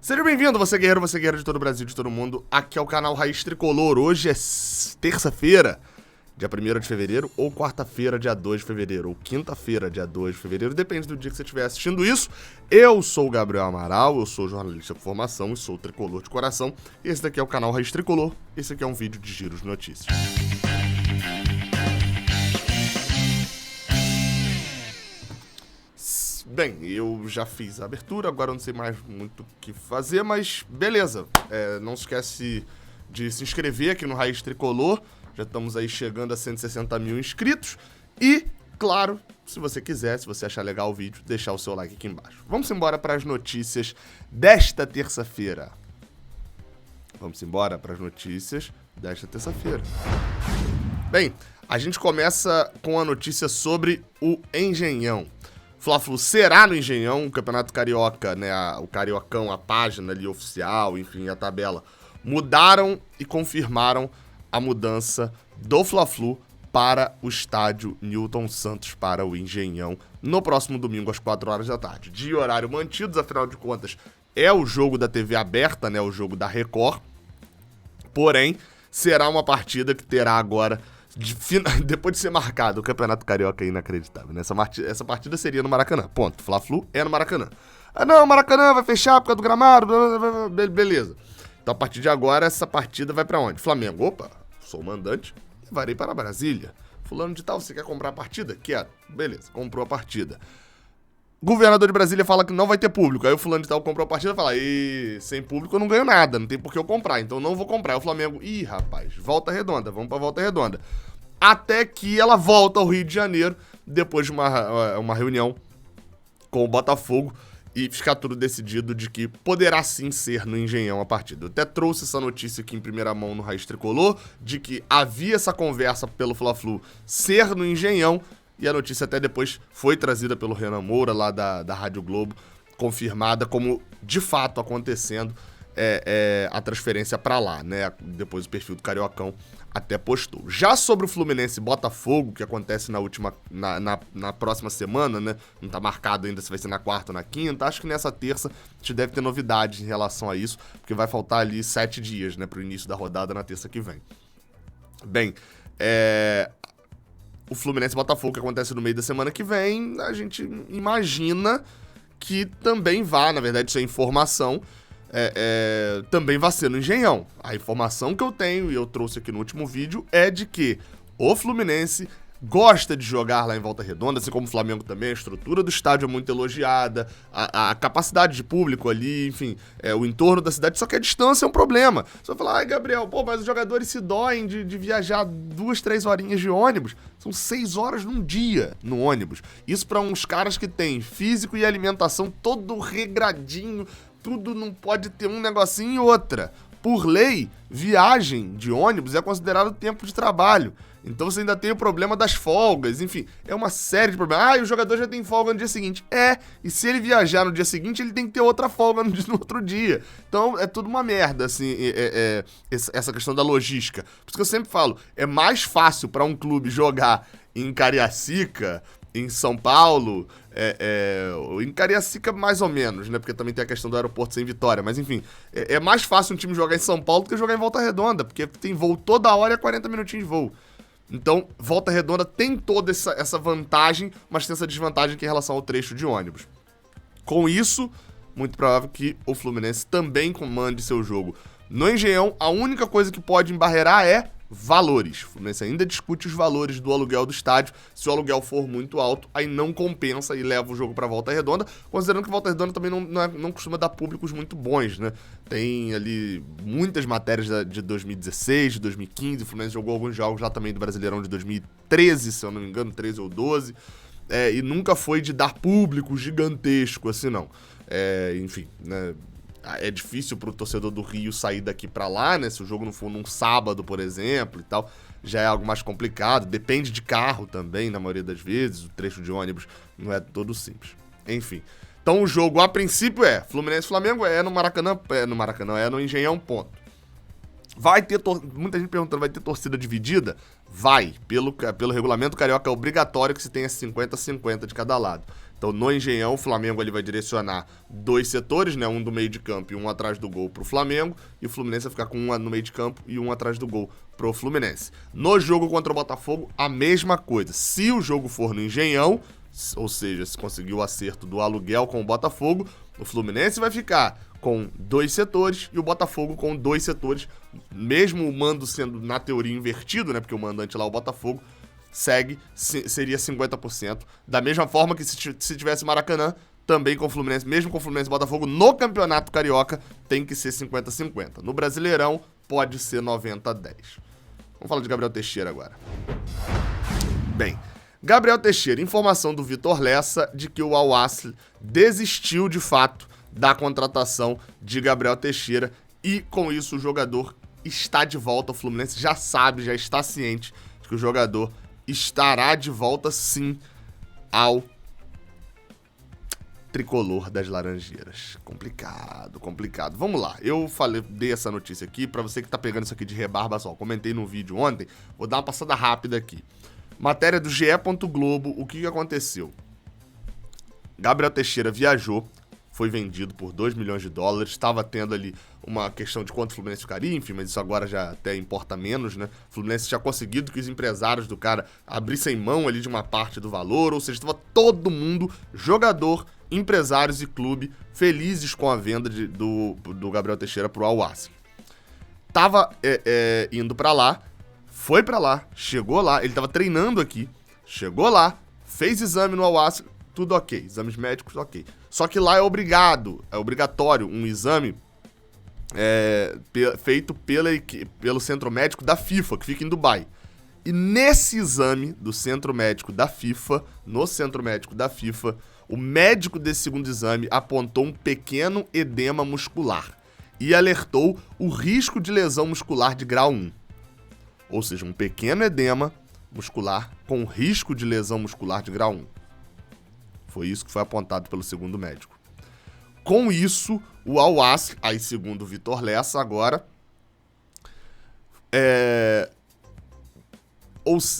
Seja bem-vindo, você guerreiro de todo o Brasil, de todo mundo. Aqui é o canal Raiz Tricolor. Hoje é terça-feira, dia 1º de fevereiro, ou quarta-feira, dia 2 de fevereiro, ou quinta-feira, dia 2 de fevereiro, depende do dia que você estiver assistindo isso. Eu sou o Gabriel Amaral, eu sou jornalista por formação e sou tricolor de coração. E esse daqui é o canal Raiz Tricolor, esse aqui é um vídeo de giros de notícias. Bem, eu já fiz a abertura, agora eu não sei mais muito o que fazer, mas beleza. Não se esquece de se inscrever aqui no Raiz Tricolor, já estamos aí chegando a 160 mil inscritos. E, claro, se você quiser, se você achar legal o vídeo, deixar o seu like aqui embaixo. Vamos embora para as notícias desta terça-feira. Bem, a gente começa com a notícia sobre o Engenhão. Fla-Flu será no Engenhão, o Campeonato Carioca, né, o Cariocão, a página ali oficial, enfim, a tabela, mudaram e confirmaram a mudança do Fla-Flu para o estádio Newton Santos, para o Engenhão, no próximo domingo às 4 horas da tarde. De horário mantidos, afinal de contas, é o jogo da TV aberta, né, o jogo da Record, porém, será uma partida que terá agora... Depois de ser marcado, o Campeonato Carioca é inacreditável, né? Essa partida seria no Maracanã, ponto. Fla-Flu é no Maracanã. Ah não, o Maracanã vai fechar por causa do gramado, beleza. Então a partir de agora essa partida vai pra onde? Flamengo, opa, sou o mandante, levarei para Brasília. Fulano de tal, você quer comprar a partida? Quero, beleza, comprou a partida. Governador de Brasília fala que não vai ter público. Aí o fulano de tal comprou a partida e fala: sem público eu não ganho nada, não tem por que eu comprar, então não vou comprar. Aí o Flamengo, rapaz, Volta Redonda, vamos pra Volta Redonda. Até que ela volta ao Rio de Janeiro, depois de uma reunião com o Botafogo, e ficar tudo decidido de que poderá sim ser no Engenhão a partida. Eu até trouxe essa notícia aqui em primeira mão no Raiz Tricolor, de que havia essa conversa pelo Fla-Flu ser no Engenhão, e a notícia até depois foi trazida pelo Renan Moura, lá da Rádio Globo, confirmada como de fato acontecendo a transferência para lá, né? Depois o perfil do Cariocão até postou. Já sobre o Fluminense e Botafogo, que acontece na próxima semana, né? Não tá marcado ainda se vai ser na quarta ou na quinta. Acho que nessa terça a gente deve ter novidades em relação a isso, porque vai faltar ali 7 dias, né, pro início da rodada na terça que vem. Bem, o Fluminense e Botafogo, que acontece no meio da semana que vem, a gente imagina que também vá, na verdade isso é informação, também vai ser no Engenhão. A informação que eu tenho, e eu trouxe aqui no último vídeo, é de que o Fluminense gosta de jogar lá em Volta Redonda, assim como o Flamengo também. A estrutura do estádio é muito elogiada, a capacidade de público ali, enfim, o entorno da cidade, só que a distância é um problema. Você vai falar: Gabriel, mas os jogadores se doem de viajar 2, 3 horinhas de ônibus. São 6 horas num dia no ônibus. Isso para uns caras que têm físico e alimentação todo regradinho, tudo, não pode ter um negocinho e outra. Por lei, viagem de ônibus é considerado tempo de trabalho. Então você ainda tem o problema das folgas, enfim, é uma série de problemas. O jogador já tem folga no dia seguinte. E se ele viajar no dia seguinte, ele tem que ter outra folga no outro dia. Então é tudo uma merda, assim, essa questão da logística. Por isso que eu sempre falo, é mais fácil para um clube jogar em Cariacica, em São Paulo, em Cariacica mais ou menos, né? Porque também tem a questão do aeroporto sem Vitória. Mas enfim, é mais fácil um time jogar em São Paulo do que jogar em Volta Redonda, porque tem voo toda hora e 40 minutinhos de voo. Então, Volta Redonda tem toda essa vantagem, mas tem essa desvantagem que é em relação ao trecho de ônibus. Com isso, muito provável que o Fluminense também comande seu jogo no Engenhão. A única coisa que pode embarrear é valores. O Fluminense ainda discute os valores do aluguel do estádio. Se o aluguel for muito alto, aí não compensa e leva o jogo para Volta Redonda, considerando que Volta Redonda também não costuma dar públicos muito bons, né? Tem ali muitas matérias de 2016, de 2015, o Fluminense jogou alguns jogos lá também do Brasileirão de 2013, se eu não me engano, 13 ou 12, e nunca foi de dar público gigantesco, assim, não. Enfim, né? É difícil pro torcedor do Rio sair daqui pra lá, né? Se o jogo não for num sábado, por exemplo, e tal, já é algo mais complicado. Depende de carro também, na maioria das vezes. O trecho de ônibus não é todo simples. Enfim. Então o jogo, a princípio, Fluminense e Flamengo no Maracanã, é no Engenhão, ponto. Vai ter, muita gente perguntando, vai ter torcida dividida? Vai. Pelo regulamento carioca é obrigatório que se tenha 50-50 de cada lado. Então, no Engenhão, o Flamengo ele vai direcionar 2 setores, né? Um do meio de campo e um atrás do gol pro Flamengo. E o Fluminense vai ficar com um no meio de campo e um atrás do gol pro Fluminense. No jogo contra o Botafogo, a mesma coisa. Se o jogo for no Engenhão, ou seja, se conseguir o acerto do aluguel com o Botafogo, o Fluminense vai ficar com 2 setores e o Botafogo com 2 setores. Mesmo o mando sendo, na teoria, invertido, né? Porque o mandante lá, o Botafogo, seria 50%. Da mesma forma que se tivesse Maracanã, também com o Fluminense, mesmo com o Fluminense e Botafogo, no Campeonato Carioca tem que ser 50-50. No Brasileirão, pode ser 90-10. Vamos falar de Gabriel Teixeira agora. Bem, Gabriel Teixeira, informação do Vitor Lessa de que o Al-Ahly desistiu de fato da contratação de Gabriel Teixeira e com isso o jogador está de volta. O Fluminense já sabe, já está ciente de que o jogador estará de volta, sim, ao tricolor das Laranjeiras. Complicado, complicado. Vamos lá, dei essa notícia aqui, pra você que tá pegando isso aqui de rebarba só. Comentei no vídeo ontem, vou dar uma passada rápida aqui. Matéria do GE. Globo, o que aconteceu? Gabriel Teixeira viajou, foi vendido por 2 milhões de dólares, estava tendo ali uma questão de quanto o Fluminense ficaria, enfim, mas isso agora já até importa menos, né? O Fluminense tinha conseguido que os empresários do cara abrissem mão ali de uma parte do valor, ou seja, estava todo mundo, jogador, empresários e clube, felizes com a venda do Gabriel Teixeira pro Al-Ahly. Tava indo pra lá, foi pra lá, chegou lá, ele tava treinando aqui, chegou lá, fez exame no Al-Ahly, tudo ok, exames médicos ok. Só que lá é obrigatório um exame feito pelo centro médico da FIFA, que fica em Dubai. E nesse exame do centro médico da FIFA, o médico desse segundo exame apontou um pequeno edema muscular e alertou o risco de lesão muscular de grau 1. Ou seja, um pequeno edema muscular com risco de lesão muscular de grau 1. Foi isso que foi apontado pelo segundo médico. Com isso, o Al-Ahly, aí segundo o Vitor Lessa agora,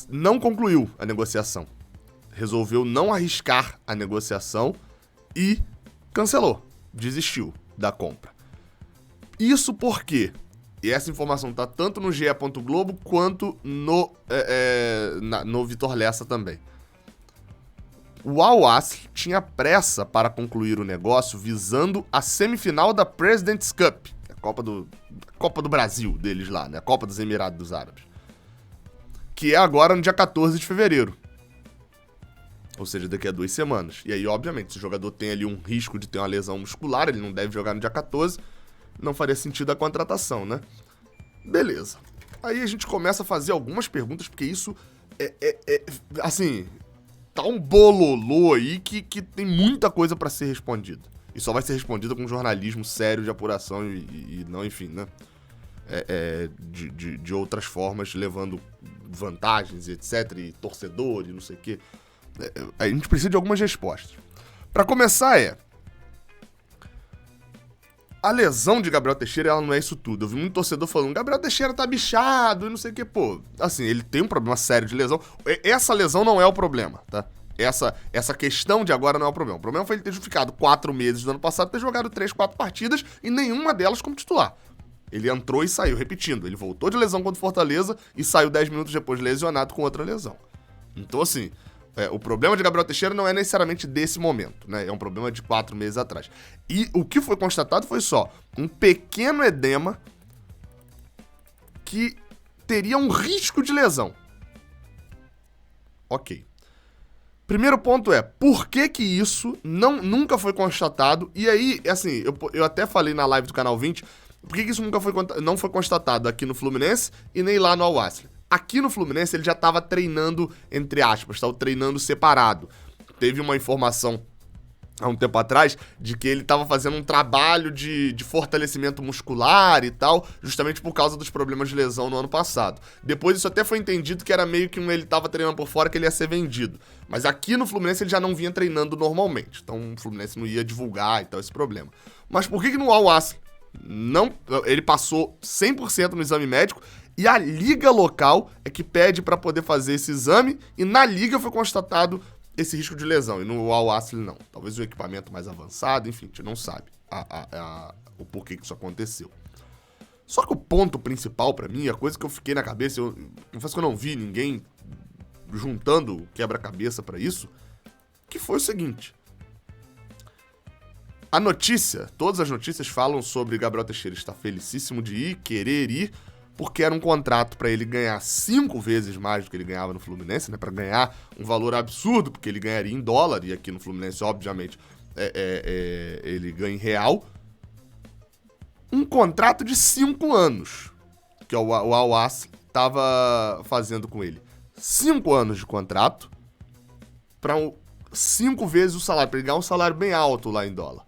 não concluiu a negociação. Resolveu não arriscar a negociação e cancelou, desistiu da compra. Isso porque, e essa informação está tanto no GE. Globo quanto no Vitor Lessa também. O Al-Ahly tinha pressa para concluir o negócio visando a semifinal da President's Cup, a Copa do Brasil deles lá, né? A Copa dos Emirados Árabes, que é agora no dia 14 de fevereiro. Ou seja, daqui a 2 semanas. E aí, obviamente, se o jogador tem ali um risco de ter uma lesão muscular, ele não deve jogar no dia 14, não faria sentido a contratação, né? Beleza. Aí a gente começa a fazer algumas perguntas, porque isso assim, tá um bololô aí que tem muita coisa pra ser respondida. E só vai ser respondida com jornalismo sério de apuração e não, enfim, né? De outras formas, levando vantagens, etc, e torcedor e não sei o quê. A gente precisa de algumas respostas. Pra começar a lesão de Gabriel Teixeira, ela não é isso tudo. Eu vi muito torcedor falando, Gabriel Teixeira tá bichado e não sei o que. Pô, assim, ele tem um problema sério de lesão. Essa lesão não é o problema, tá? Essa questão de agora não é o problema. O problema foi ele ter ficado 4 meses do ano passado, ter jogado 3, 4 partidas e nenhuma delas como titular. Ele entrou e saiu, repetindo. Ele voltou de lesão contra o Fortaleza e saiu 10 minutos depois lesionado com outra lesão. Então, assim, o problema de Gabriel Teixeira não é necessariamente desse momento, né? É um problema de 4 meses atrás. E o que foi constatado foi só um pequeno edema que teria um risco de lesão. Ok. Primeiro ponto por que isso nunca foi constatado? E aí, assim, eu até falei na live do Canal 20, por que isso não foi constatado aqui no Fluminense e nem lá no Al-Ahly? Aqui no Fluminense ele já estava treinando, entre aspas, estava treinando separado. Teve uma informação há um tempo atrás de que ele estava fazendo um trabalho de fortalecimento muscular e tal, justamente por causa dos problemas de lesão no ano passado. Depois isso até foi entendido que era meio que ele estava treinando por fora, que ele ia ser vendido. Mas aqui no Fluminense ele já não vinha treinando normalmente, então o Fluminense não ia divulgar e tal, esse problema. Mas por que no Al-Ahly ele passou 100% no exame médico e a liga local é que pede para poder fazer esse exame e na liga foi constatado esse risco de lesão, e no Al-Ahly não. Talvez o equipamento mais avançado, enfim, a gente não sabe o porquê que isso aconteceu. Só que o ponto principal pra mim, a coisa que eu fiquei na cabeça, eu confesso que eu não vi ninguém juntando quebra-cabeça pra isso, que foi o seguinte. A notícia, todas as notícias falam sobre Gabriel Teixeira estar felicíssimo de ir, querer ir, porque era um contrato pra ele ganhar 5 vezes mais do que ele ganhava no Fluminense, né? Pra ganhar um valor absurdo, porque ele ganharia em dólar, e aqui no Fluminense, obviamente, ele ganha em real. Um contrato de 5 anos, que o Al-Ahly estava fazendo com ele. 5 anos de contrato para 5 vezes o salário, para ele ganhar um salário bem alto lá em dólar.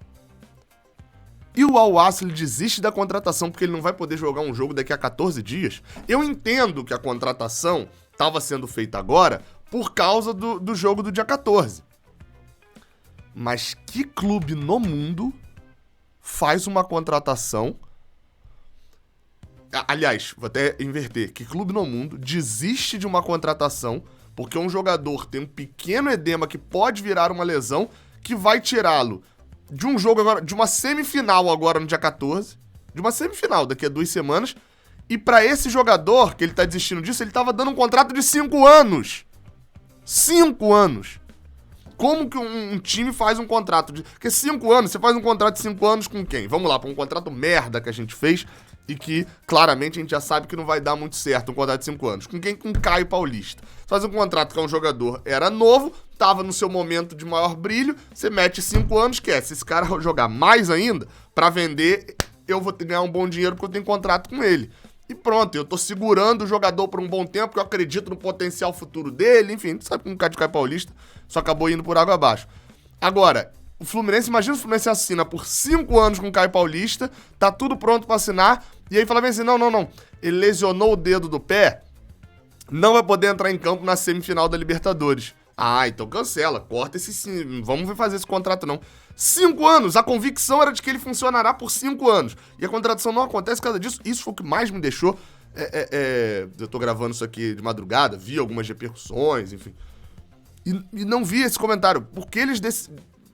E o Al-Ahly desiste da contratação porque ele não vai poder jogar um jogo daqui a 14 dias. Eu entendo que a contratação estava sendo feita agora por causa do jogo do dia 14. Mas que clube no mundo faz uma contratação... Aliás, vou até inverter. Que clube no mundo desiste de uma contratação porque um jogador tem um pequeno edema que pode virar uma lesão que vai tirá-lo de um jogo agora, de uma semifinal agora no dia 14, de uma semifinal daqui a 2 semanas, e pra esse jogador, que ele tá desistindo disso, ele tava dando um contrato de 5 anos. 5 anos. Como que um time faz um contrato de... Porque 5 anos, você faz um contrato de 5 anos com quem? Vamos lá, pra um contrato merda que a gente fez e que, claramente, a gente já sabe que não vai dar muito certo, um contrato de 5 anos. Com quem? Com Caio Paulista. Você faz um contrato que é um jogador, era novo, tava no seu momento de maior brilho, você mete 5 anos, que se esse cara jogar mais ainda, pra vender, eu vou ganhar um bom dinheiro porque eu tenho contrato com ele. E pronto, eu tô segurando o jogador por um bom tempo, porque eu acredito no potencial futuro dele, enfim, sabe como o cara de Caio Paulista só acabou indo por água abaixo. Agora, o Fluminense, imagina o Fluminense assina por 5 anos com o Caio Paulista, tá tudo pronto pra assinar, e aí fala bem assim, não, ele lesionou o dedo do pé, não vai poder entrar em campo na semifinal da Libertadores. Ah, então cancela, corta esse... Vamos fazer esse contrato não. 5 anos, a convicção era de que ele funcionará por 5 anos. E a contratação não acontece por causa disso. Isso foi o que mais me deixou... eu tô gravando isso aqui de madrugada, vi algumas repercussões, enfim. E não vi esse comentário. Porque eles...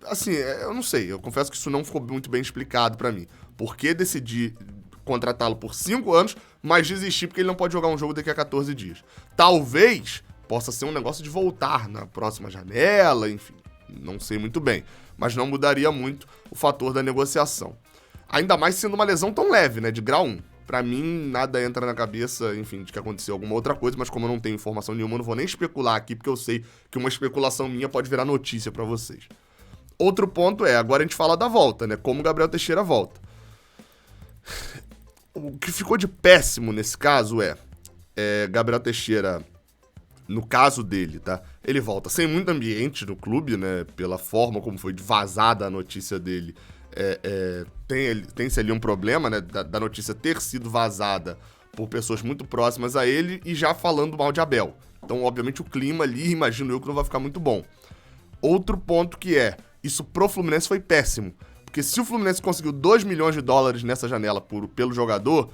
Assim, eu não sei, eu confesso que isso não ficou muito bem explicado pra mim. Por que decidir contratá-lo por 5 anos, mas desistir porque ele não pode jogar um jogo daqui a 14 dias. Talvez possa ser um negócio de voltar na próxima janela, enfim, não sei muito bem. Mas não mudaria muito o fator da negociação. Ainda mais sendo uma lesão tão leve, né, de grau 1. Pra mim, nada entra na cabeça, enfim, de que aconteceu alguma outra coisa, mas como eu não tenho informação nenhuma, eu não vou nem especular aqui, porque eu sei que uma especulação minha pode virar notícia pra vocês. Outro ponto agora a gente fala da volta, né, como o Gabriel Teixeira volta. O que ficou de péssimo nesse caso Gabriel Teixeira, no caso dele, tá? Ele volta sem muito ambiente no clube, né? Pela forma como foi vazada a notícia dele. Tem-se ali um problema, né? Da notícia ter sido vazada por pessoas muito próximas a ele e já falando mal de Abel. Então, obviamente, o clima ali, imagino eu, que não vai ficar muito bom. Outro ponto isso pro Fluminense foi péssimo. Porque se o Fluminense conseguiu 2 milhões de dólares nessa janela pelo jogador,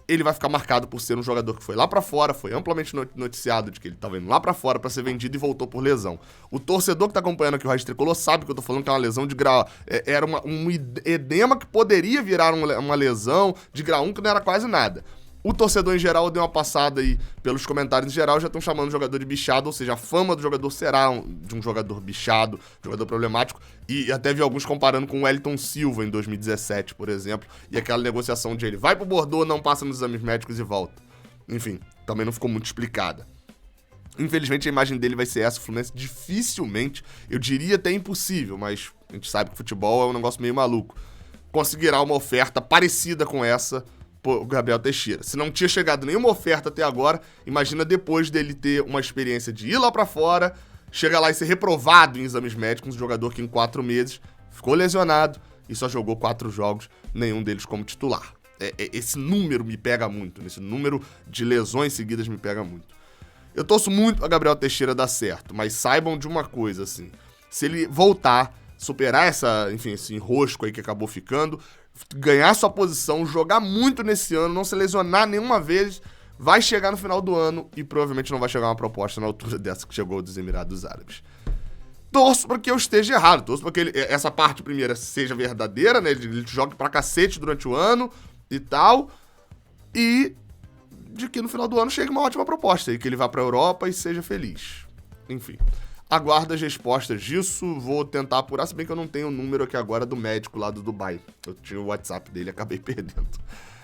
ele vai ficar marcado por ser um jogador que foi lá pra fora, foi amplamente noticiado de que ele tava indo lá pra fora pra ser vendido e voltou por lesão. O torcedor que tá acompanhando aqui o Rádio Tricolor sabe que eu tô falando que é uma lesão de grau... Era um edema que poderia virar uma lesão de grau 1 que não era quase nada. O torcedor em geral deu uma passada aí pelos comentários em geral, já estão chamando o jogador de bichado, ou seja, a fama do jogador será de um jogador bichado, jogador problemático, e até vi alguns comparando com o Wellington Silva em 2017, por exemplo, e aquela negociação de ele vai pro Bordeaux, não passa nos exames médicos e volta. Enfim, também não ficou muito explicada. Infelizmente a imagem dele vai ser essa, o Fluminense dificilmente, eu diria até impossível, mas a gente sabe que futebol é um negócio meio maluco, conseguirá uma oferta parecida com essa o Gabriel Teixeira. Se não tinha chegado nenhuma oferta até agora, imagina depois dele ter uma experiência de ir lá pra fora, chegar lá e ser reprovado em exames médicos, um jogador que em 4 meses ficou lesionado e só jogou 4 jogos, nenhum deles como titular. Esse número me pega muito, esse número de lesões seguidas me pega muito. Eu torço muito pra Gabriel Teixeira dar certo, mas saibam de uma coisa, assim, se ele voltar, superar esse enrosco aí que acabou ficando, ganhar sua posição, jogar muito nesse ano, não se lesionar nenhuma vez, vai chegar no final do ano e provavelmente não vai chegar uma proposta na altura dessa que chegou dos Emirados Árabes. Torço pra que eu esteja errado. Torço pra que essa parte primeira seja verdadeira, né? Ele jogue pra cacete durante o ano e tal. E de que no final do ano chegue uma ótima proposta. E que ele vá pra Europa e seja feliz. Enfim. Aguardo as respostas disso. Vou tentar apurar, se bem que eu não tenho o número aqui agora do médico lá do Dubai. Eu tinha o WhatsApp dele e acabei perdendo.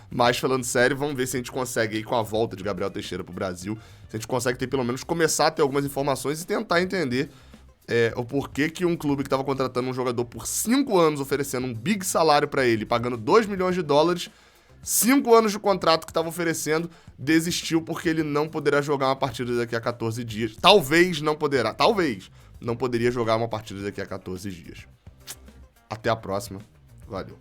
Mas, falando sério, vamos ver se a gente consegue aí, com a volta de Gabriel Teixeira pro Brasil, se a gente consegue ter, pelo menos, começar a ter algumas informações e tentar entender o porquê que um clube que estava contratando um jogador por 5 anos, oferecendo um big salário para ele, pagando 2 milhões de dólares, 5 anos de contrato que estava oferecendo, desistiu porque ele não poderá jogar uma partida daqui a 14 dias. Talvez não poderia jogar uma partida daqui a 14 dias. Até a próxima. Valeu.